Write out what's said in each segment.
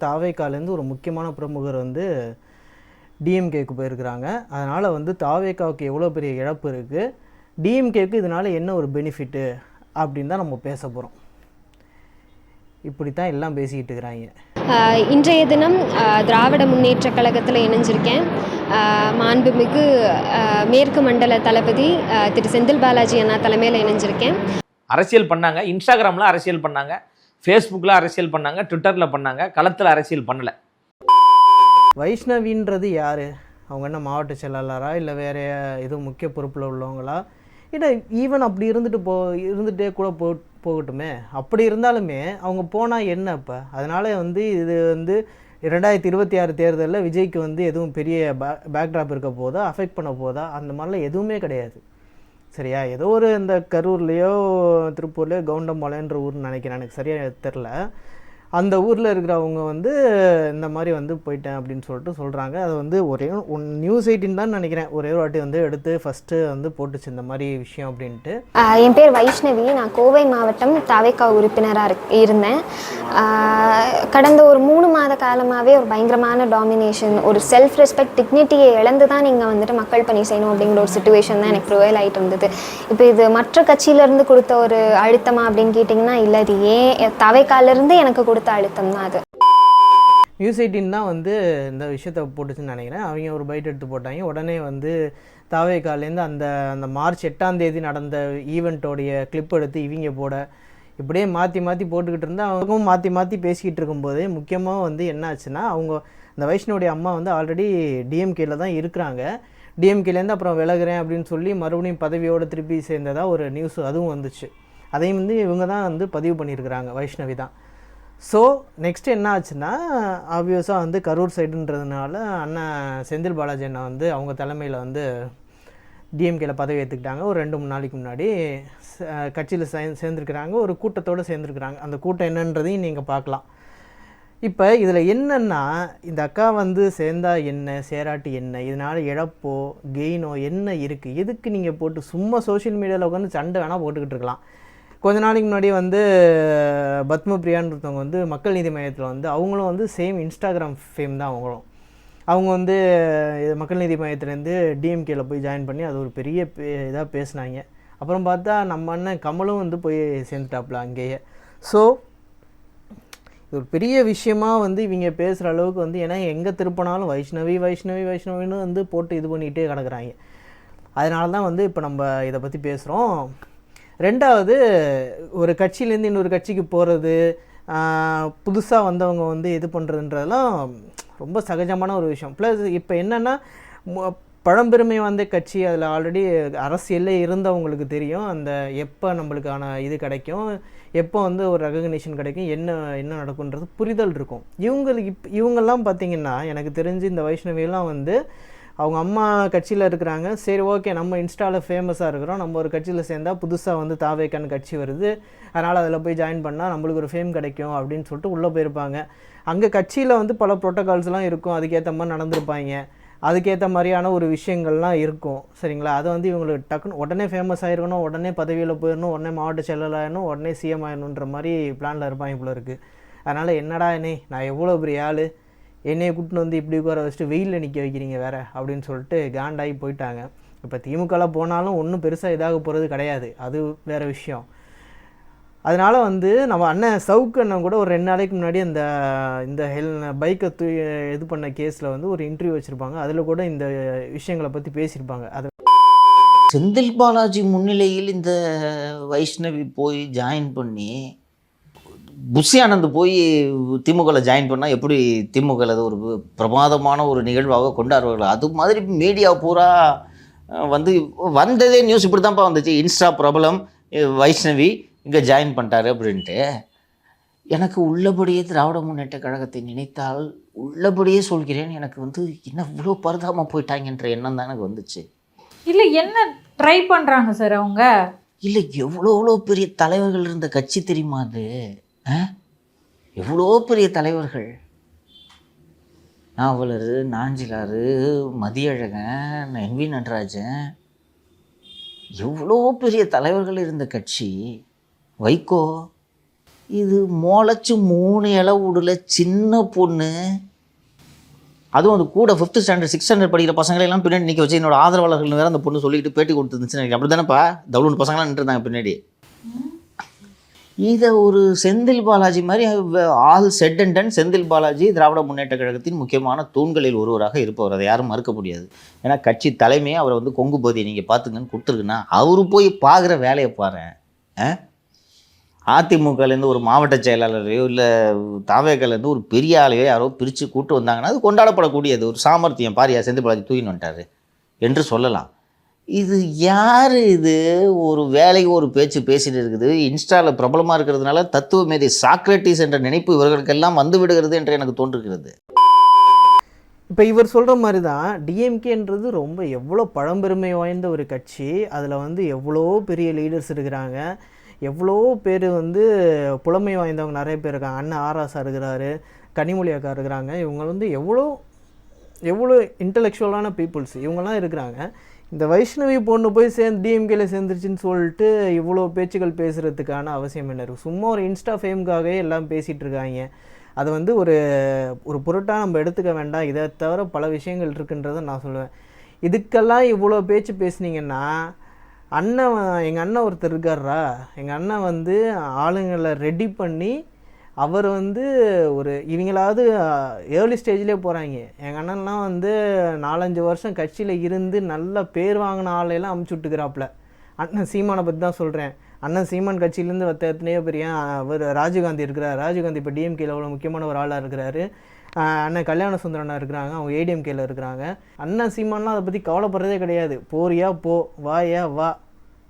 தாவேக்காலேருந்து ஒரு முக்கியமான பிரமுகர் வந்து டிஎம்கேக்கு போயிருக்கிறாங்க. அதனால் வந்து தாவேக்காவுக்கு எவ்வளோ பெரிய இழப்பு இருக்குது, டிஎம்கேக்கு இதனால் என்ன ஒரு பெனிஃபிட்டு அப்படின்னு தான் நம்ம பேச போகிறோம். இப்படி தான் எல்லாம் பேசிக்கிட்டு இருக்கிறாங்க. இன்றைய தினம் திராவிட முன்னேற்ற கழகத்தில் இணைஞ்சிருக்கேன். மாண்புமிகு மேற்கு மண்டல தளபதி திரு செந்தில் பாலாஜி அண்ணா தலைமையில் இணைஞ்சிருக்கேன். அரசியல் பண்ணாங்க, இன்ஸ்டாகிராமில் அரசியல் பண்ணாங்க, ஃபேஸ்புக்கில் அரசியல் பண்ணாங்க, ட்விட்டரில் பண்ணாங்க, களத்தில் அரசியல் பண்ணலை. வைஷ்ணவின்றது யார்? அவங்க என்ன மாவட்ட செயலாளரா இல்லை வேறு எதுவும் முக்கிய பொறுப்பில் உள்ளவங்களா? இல்லை ஈவன் அப்படி இருந்துகிட்டே கூட போகட்டுமே. அப்படி இருந்தாலுமே அவங்க போனால் என்ன இப்போ? அதனால் வந்து இது வந்து 2026 தேர்தலில் விஜய்க்கு வந்து எதுவும் பெரிய பேக்ட்ராப் இருக்க போதா, அஃபெக்ட் பண்ண போதா? அந்த மாதிரிலாம் எதுவுமே கிடையாது. சரியா? ஏதோ ஒரு இந்த கரூர்லேயோ திருப்பூர்லேயோ கவுண்டம்பாளையன்ற ஊர்னு நினைக்கிறேன், எனக்கு சரியாக தெரில. அந்த ஊரில் இருக்கிறவங்க வந்து இந்த மாதிரி வந்து போயிட்டேன் அப்படின்னு சொல்லிட்டு சொல்கிறாங்க. அது வந்து ஒரே நியூஸ் 18 தான் நினைக்கிறேன் ஒரே ஒரு வாட்டி வந்து எடுத்து ஃபஸ்ட்டு வந்து போட்டுச்சு இந்த மாதிரி விஷயம் அப்படின்ட்டு. என் பேர் வைஷ்ணவி. நான் கோவை மாவட்டம் தாவேக்கா உறுப்பினராக இருந்தேன். கடந்த ஒரு 3 மாத காலமாகவே ஒரு பயங்கரமான டாமினேஷன், ஒரு செல்ஃப் ரெஸ்பெக்ட், டிக்னிட்டியை இழந்து தான் நீங்கள் வந்துட்டு மக்கள் பணி செய்யணும் அப்படிங்கிற ஒரு சிச்சுவேஷன் தான் எனக்கு ப்ரிவைல் ஆகிட்டு இருந்தது. இப்போ இது மற்ற கட்சியிலேருந்து கொடுத்த ஒரு அழுத்தமா அப்படின்னு கேட்டிங்கன்னா இல்லை, இது ஏன் தாவேக்காலேருந்து எனக்கு கொடுத்த அழுத்தம் தான். அது நியூஸ் 18 தான் வந்து இந்த விஷயத்தை போட்டுச்சுன்னு நினைக்கிறேன். அவங்க ஒரு பைட் எடுத்து போட்டாங்க. உடனே வந்து தாவேக்காலேருந்து அந்த மார்ச் 8ஆம் தேதி நடந்த ஈவெண்ட்டோடைய கிளிப் எடுத்து இவங்க போட, இப்படியே மாற்றி மாற்றி போட்டுக்கிட்டு இருந்தால் அவங்களும் மாற்றி மாற்றி பேசிக்கிட்டு இருக்கும்போது முக்கியமாக வந்து என்ன ஆச்சுன்னா, அவங்க இந்த வைஷ்ணவுடைய அம்மா வந்து ஆல்ரெடி டிஎம்கேல தான் இருக்கிறாங்க. டிஎம்கேலேருந்து அப்புறம் விலகுறேன் அப்படின்னு சொல்லி மறுபடியும் பதவியோடு திருப்பி சேர்ந்ததாக ஒரு நியூஸ் அதுவும் வந்துச்சு. அதையும் வந்து இவங்க தான் வந்து பதிவு பண்ணியிருக்கிறாங்க, வைஷ்ணவி தான். ஸோ நெக்ஸ்ட் என்ன ஆச்சுன்னா, ஆப்வியஸாக வந்து கரூர் சைடுன்றதுனால அண்ணன் செந்தில் பாலாஜி அண்ணா வந்து அவங்க தலைமையில் வந்து டிஎம்கேல பதவி ஏற்றுக்கிட்டாங்க. ஒரு 2-3 நாளைக்கு முன்னாடி கட்சியில் சேர்ந்துருக்கிறாங்க, ஒரு கூட்டத்தோடு சேர்ந்துருக்குறாங்க. அந்த கூட்டம் என்னன்றதையும் நீங்கள் பார்க்கலாம். இப்போ இதில் என்னென்னா, இந்த அக்கா வந்து சேர்ந்தா என்ன, சேராட்டி என்ன, இதனால் இழப்போ கெயினோ என்ன இருக்குது? எதுக்கு நீங்கள் போட்டு சும்மா சோஷியல் மீடியாவில் உட்காந்து சண்டை வேணால் போட்டுக்கிட்டு இருக்கலாம். கொஞ்ச நாளைக்கு முன்னாடி வந்து பத்மபிரியான்றவங்க வந்து மக்கள் நீதி மையத்தில் வந்து அவங்களும் வந்து சேம் இன்ஸ்டாகிராம் ஃபேம் தான் அவங்க வந்து மக்கள் நீதி மையத்துலேருந்து டிஎம்கேல போய் ஜாயின் பண்ணி அது ஒரு பெரிய இதாக பேசினாங்க. அப்புறம் பார்த்தா நம்ம அண்ணன் கமலும் வந்து போய் சேர்ந்துட்டாப்புல அங்கேயே. ஸோ இது ஒரு பெரிய விஷயமாக வந்து இவங்க பேசுகிற அளவுக்கு வந்து, ஏன்னா எங்கே திருப்பினாலும் வைஷ்ணவி வைஷ்ணவி வைஷ்ணவின்னு வந்து போட்டு இது பண்ணிகிட்டே கிடக்குறாங்க. அதனால தான் வந்து இப்போ நம்ம இதை பற்றி பேசுகிறோம். ரெண்டாவது, ஒரு கட்சியிலேருந்து இன்னொரு கட்சிக்கு போகிறது, புதுசாக வந்தவங்க வந்து இது பண்ணுறதுன்றதெல்லாம் ரொம்ப சகஜமான ஒரு விஷயம். ப்ளஸ் இப்போ என்னென்னா, பழம்பெருமை வந்த கட்சி, அதில் ஆல்ரெடி அரசியலே இருந்தவங்களுக்கு தெரியும் அந்த எப்போ நம்மளுக்கான இது கிடைக்கும், எப்போ வந்து ஒரு ரெகக்னிஷன் கிடைக்கும், என்ன நடக்குன்றது புரிதல் இருக்கும். இவங்கெல்லாம் பார்த்திங்கன்னா எனக்கு தெரிஞ்சு இந்த வைஷ்ணவியெல்லாம் வந்து அவங்க அம்மா கட்சியில் இருக்கிறாங்க. சரி, ஓகே, நம்ம இன்ஸ்டாவில் ஃபேமஸாக இருக்கிறோம், நம்ம ஒரு கட்சியில் சேர்ந்தால் புதுசாக வந்து தாவேக்கான கட்சி வருது, அதனால் அதில் போய் ஜாயின் பண்ணால் நம்மளுக்கு ஒரு ஃபேம் கிடைக்கும் அப்படின்னு சொல்லிட்டு உள்ளே போயிருப்பாங்க. அங்கே கட்சியில் வந்து பல ப்ரோட்டோகால்ஸ்லாம் இருக்கும், அதுக்கேற்ற மாதிரி நடந்திருப்பாங்க, அதுக்கேற்ற மாதிரியான ஒரு விஷயங்கள்லாம் இருக்கும். சரிங்களா? அது வந்து இவங்களுக்கு டக்குன்னு உடனே ஃபேமஸ் ஆகிருக்கணும், உடனே பதவியில் போயிடணும், உடனே மாவட்ட செயலாளராகணும், உடனே சிஎம் ஆகணுன்ற மாதிரி பிளானில் இருப்பாங்க இவ்வளோ இருக்குது. அதனால் என்னடா நான் எவ்வளோ பெரிய ஆள், என்னையை கூட்டின்னு வந்து இப்படி உட்கார வச்சுட்டு வெயிலில் நிற்க வைக்கிறீங்க வேறு அப்படின்னு சொல்லிட்டு காண்டாகி போயிட்டாங்க. இப்போ திமுகவில் போனாலும் ஒன்றும் பெருசாக இதாக போகிறது கிடையாது, அது வேறு விஷயம். அதனால் வந்து நம்ம அண்ணன் சவுக்கு அண்ணன் கூட ஒரு 2 நாளைக்கு முன்னாடி இந்த பைக்கை இது பண்ண கேஸில் வந்து ஒரு இன்டர்வியூ வச்சுருப்பாங்க. அதில் கூட இந்த விஷயங்களை பற்றி பேசியிருப்பாங்க. அது செந்தில் பாலாஜி முன்னிலையில் இந்த வைஷ்ணவி போய் ஜாயின் பண்ணி, புஷி ஆனந்த் போய் திமுகவில் ஜாயின் பண்ணால் எப்படி திமுகவில் அது ஒரு பிரமாதமான ஒரு நிகழ்வாக கொண்டாடுவார்கள். அது மாதிரி மீடியா பூரா வந்து வந்ததே நியூஸ் இப்படி தான்ப்பா வந்துச்சு, இன்ஸ்டா பிரபலம் வைஷ்ணவி இங்கே ஜாயின் பண்ணிட்டாரு அப்படின்ட்டு. எனக்கு உள்ளபடியே திராவிட முன்னேற்ற கழகத்தை நினைத்தால் உள்ளபடியே சொல்கிறேன், எனக்கு வந்து என்ன இவ்வளோ பரிதாபமாக போயிட்டாங்கன்ற எண்ணம் தான் எனக்கு வந்துச்சு. இல்லை, என்ன ட்ரை பண்ணுறாங்க சார் அவங்க? இல்லை, எவ்வளோ பெரிய தலைவர்கள் இருந்த கட்சி தெரியுமா அது? எவ்வளோ பெரிய தலைவர்கள், நாவலர், நாஞ்சிலார், மதியழகன், என்வி நடராஜன், எவ்வளோ பெரிய தலைவர்கள் இருந்த கட்சி. வைகோ, இது முளைச்சி 3 இலை விடல சின்ன பொண்ணு, அதுவும் அது கூட 5th ஸ்டாண்டர்ட் 6th ஸ்டாண்டர்ட் படிக்கிற பசங்களெல்லாம் பின்னாடி நிற்க வச்சு என்னோட ஆதரவாளர்கள் வேறு அந்த பொண்ணு சொல்லிக்கிட்டு பேட்டி கொடுத்துருந்துச்சுன்னு நினைக்கிறேன். அப்படி தானேப்பா தவுளுன்னு பசங்களாம் நின்றுருந்தாங்க பின்னாடி. இதை ஒரு செந்தில் பாலாஜி மாதிரி all set and done Senthil Balaji திராவிட முன்னேற்ற கழகத்தின் முக்கியமான தூண்களில் ஒருவராக இருப்பவர், அதை யாரும் மறுக்க முடியாது. ஏன்னா கட்சி தலைமையை அவரை வந்து கொங்கு பகுதியை நீங்கள் பார்த்துங்கன்னு கொடுத்துருக்குன்னா அவரு போய் பார்க்குற வேலையை பாரு. அதிமுகலேருந்து ஒரு மாவட்ட செயலாளரையோ இல்லை தாவேக்கலேருந்து ஒரு பெரிய ஆளையோ யாரோ பிரித்து கூட்டு வந்தாங்கன்னா அது கொண்டாடப்படக்கூடியது, ஒரு சாமர்த்தியம். பாரியா செந்தில் பாலாஜி தூக்கின்னு வந்துட்டார் என்று சொல்லலாம். இது யார்? இது ஒரு வேலைக்கு ஒரு பேச்சு பேசிட்டு இருக்குது, இன்ஸ்டாவில் பிரபலமாக இருக்கிறதுனால தத்துவ மேதை சாக்ரட்டிஸ் என்ற நினைப்பு இவர்களுக்கெல்லாம் வந்து விடுகிறது என்று எனக்கு தோன்றுகிறது. இப்போ இவர் சொல்கிற மாதிரி தான் டிஎம்கேன்றது ரொம்ப எவ்வளோ பழம்பெருமை வாய்ந்த ஒரு கட்சி. அதில் வந்து எவ்வளோ பெரிய லீடர்ஸ் இருக்கிறாங்க, எவ்வளோ பேர் வந்து புலமை வாய்ந்தவங்க நிறைய பேர் இருக்காங்க. அண்ணன் ஆராசா இருக்கிறாரு, கனிமொழி அக்கா இருக்கிறாங்க. இவங்க வந்து எவ்வளோ இன்டலெக்சுவலான பீப்புள்ஸ் இவங்கெல்லாம் இருக்கிறாங்க. இந்த வைஷ்ணவி பொண்ணு போய் டிஎம்கேல சேர்ந்துருச்சுன்னு சொல்லிட்டு இவ்வளோ பேச்சுகள் பேசுகிறதுக்கான அவசியம் என்ன இருக்குது? சும்மா ஒரு இன்ஸ்டா ஃபேமுக்காகவே எல்லாம் பேசிகிட்டு இருக்காங்க. அதை வந்து ஒரு பொருட்டாக நம்ம எடுத்துக்க வேண்டாம். இதை தவிர பல விஷயங்கள் இருக்குன்றதை நான் சொல்லுவேன். இதுக்கெல்லாம் இவ்வளோ பேச்சு பேசுனீங்கன்னா எங்கள் அண்ணன் ஒருத்தர் இருக்கார்ரா, எங்கள் அண்ணன் வந்து ஆளுங்களை ரெடி பண்ணி அவர் வந்து இவங்களாவது ஏர்லி ஸ்டேஜ்லேயே போகிறாங்க. எங்கள் அண்ணன்லாம் வந்து 4-5 வருஷம் கட்சியில் இருந்து நல்ல பேர் வாங்கின ஆளையெல்லாம் அமுச்சு விட்டுக்கிறாப்புல. அண்ணன் சீமானை பற்றி தான் சொல்கிறேன். அண்ணன் சீமான் கட்சியிலேருந்து எத்தனையோ பெரிய அவர் ராஜீவ்காந்தி இருக்கிறார். ராஜீவ்காந்தி இப்போ டிஎம்கேல அவ்வளோ முக்கியமான ஒரு ஆளாக இருக்கிறாரு. அண்ணன் கல்யாண சுந்தரனா இருக்கிறாங்க, அவங்க ஏடிஎம்கேல இருக்கிறாங்க. அண்ணன் சீமான்லாம் அதை பற்றி கவலைப்படுறதே கிடையாது. போறியா போ, வாயா வா,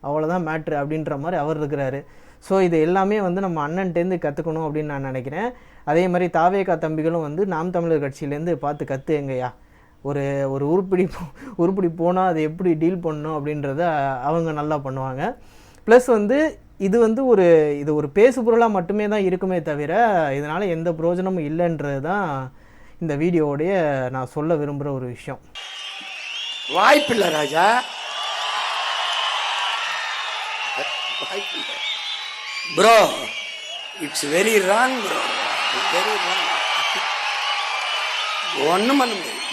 அவ்வளோதான் மேட்ரு அப்படின்ற மாதிரி அவர் இருக்கிறாரு. ஸோ இது எல்லாமே வந்து நம்ம அண்ணன்ட்டேருந்து கற்றுக்கணும் அப்படின்னு நான் நினைக்கிறேன். அதே மாதிரி தாவேகா தம்பிகளும் வந்து நாம் தமிழர் கட்சியிலேருந்து பார்த்து கற்றுங்கய்யா. ஒரு உருப்படி போனால் அதை எப்படி டீல் பண்ணணும் அப்படின்றத அவங்க நல்லா பண்ணுவாங்க. ப்ளஸ் வந்து இது வந்து ஒரு பேசு பொருளாக மட்டுமே தான் இருக்குமே தவிர இதனால் எந்த பிரயோஜனமும் இல்லைன்றது தான் இந்த வீடியோவுடைய நான் சொல்ல விரும்புகிற ஒரு விஷயம். வாய்ப்பில்லை ராஜா, வாய்ப்பில்லை bro, it's very wrong bro, very wrong. ஒன்றும் பண்ண முடியாது.